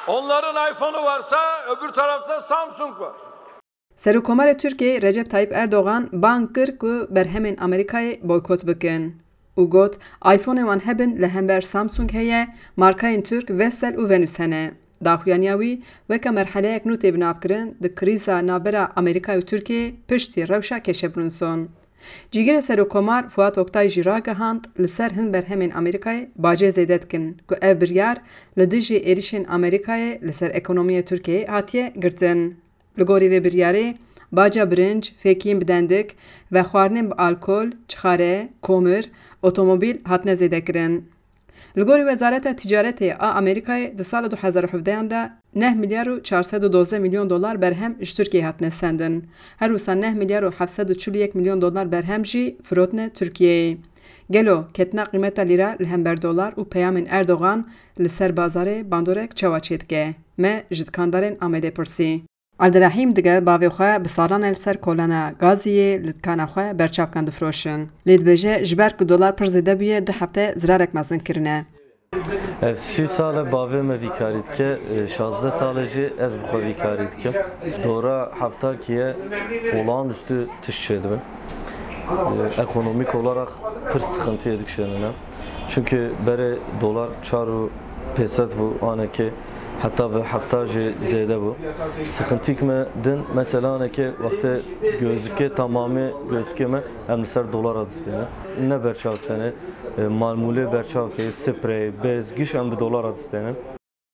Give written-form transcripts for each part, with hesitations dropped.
Onların iPhone'u varsa öbür tarafta Samsung var. Serokkomarê Tirkiye Recep Tayyip Erdogan bang kir ku berhemên Amerîkayê boykot bikin. û got iPhoneên wan hebin li hember Samsung heye, markayên Türk Vestel û Venus hene. Daxuyaniya wî weke merheleyek nû tê binavkirin di krîza navbera Amerîkayê û Tirkiyeyê piştî rewşa Keşebûnson. Cîgirê Serokkomar Fuat Oktay jî ragihand li ser hin berhemên Amerîkayê bacê zêde dikin ku ev biryar li dijî êrişên Amerîkayê li ser ekonomiyê Tirkiyeyê hatiye girtin. Li gorî vê biryarê, baca birinc, fêkiyên bidendik ve xwarinên bi alkol, çixare, komir, otomobîl hatine zêdekirin. Li gorî Wezareta Ticaretê a Amerîkayê di sala 2017 de 9 milyar û 412 milyon dolar berhem ji Tirkiyeyê hatine sendin. Her wisa 9 milyar û 741 milyon dolar berhem jî firotine Tirkiyeyê. Gelo ketina qîmeta lîra li hember dolar û peyamên Erdogan li ser bazarê bandorek çawa çêdike. Me ji dikandarên Amedê pirsî. Abdurrahîm dige bavê xwe bi salan li ser kolana gaziyê li dikana xwe berçavkan difroşin. Lê dibêje ji ber ku dolar pir zêde bûye du hefte zirarek mezin kirine. Ev 3 sale bavê me vîkarî dike, 16 sale jî ez bi xwe vîkarî dikim. Dora heftakiye olağanüstü tiş çêdibin. Ekonomik olarak pir sıkıntıya dikişenine. Çünkü bere dolar 4.5 bu aneki. Hatta bir hafta ziyade bu. Sıkıntı mı din mesela ne ki vakti gözüke tamamı gözükeme hem ser dolar adistene. Ne berçavtene malmule berçavke sprey bez giş hem bir dolar adistene.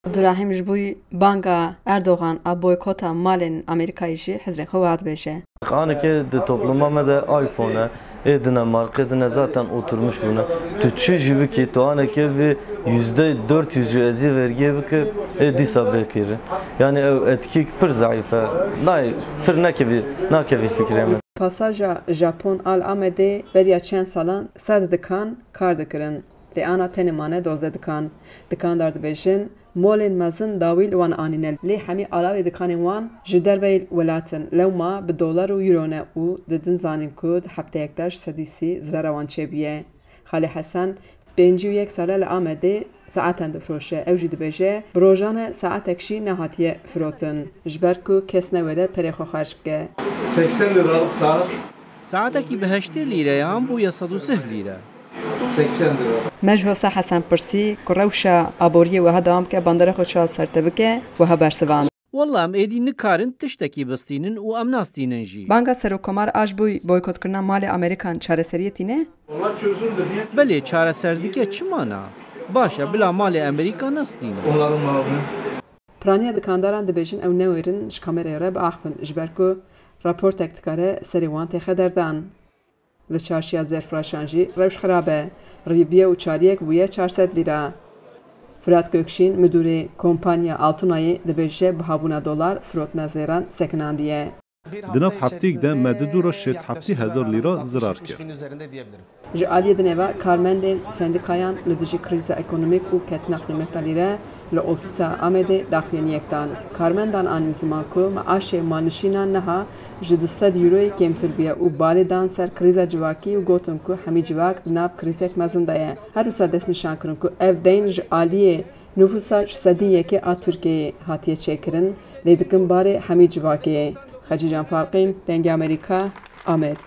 Abdurrahim ji bu banka Erdogan a boykota malên Amerîkayê jî hizrên xwe hat bêje. Aneke de topluma me de iPhone'a edine marketine zaten oturmuş buna. Tüçü gibi ki to aneke ve %400 ezi vergiye bike disa bekiri. Yani etki pir zayıfe. Nay pir nekevi fikreme. Pasaja Japon al Amedê beriya çend salan sed dikan kar dikirin. Lê ana tenê mane doze dikan. Dikandar dibêjin molên mezin dawîl wan anîne. Lê hemî alavê dikanên wan ji derveyê welatin lewma bi dolar û euro ne û didin zanîn ku di hefteyek de ji sedîsî zirara wan çêbûye. Xalî Hesen 51 sale li Amedê saeten difroşe. Ew jî dibêje bi rojane saatek jî nehatiye firotin. Ji ber ku kes newêre perê xwe xerc bike. 80 liralık saat. Saateki bi 8 lîreyan bûye 130 lîre. 80 lira. Me ji Hosta Hesen pirsî ku rewşa aboriyê wiha dewam bike bandora xwe çawa serte bike wiha bersivan. Wallah em êdî nikarin tiştekî bistînin û em nastînin jî. Banka Serokkomar a ji bo boykotkirina malê Amerîkan çareseriyê tîne? Onlar çözüldü niye? Belê çareser dike çi mana? Baş e bila malê Amerîka nastînin. Onların malı. Piraniya dikandaran dibêjin ew newêrin ji kamerayê re biaxivin ji ber ku raportek dikare serê wan tê xederdan. Li çarşiya Zerfraşan jî rewş xirab e. Rêbiye û çariyek bûye 400 lîra. Fırat Gökşin, müdürê kompanya Altınayê dibêje bihabûna dolar firotna zêran sekinandiye. Di nav hefteyek de me di dûra 670,000 lîra zirar kir. Ji aliyê di nêva karmendên sendikayan li dijî krîza ekonomîk û ketina qîmeta lîre li ofîsa Amedê daxuyaniyek dan. Karmendan anî ziman ku maaşê malnişînan niha ji 200 euroyê kêmtir bûye û balê dan ser krîza civakî û gotin ku hemî civak di nav krîzek mezin de ye. Her wisa destnîşan kirin ku ev deyn ji aliyê nüfusa ji sedî yekê a Tirkiyeyê hatiye çêkirin lê dikin barê hemî civakê. Xecî Can Farqîn, Dengê Amerîka, Amed.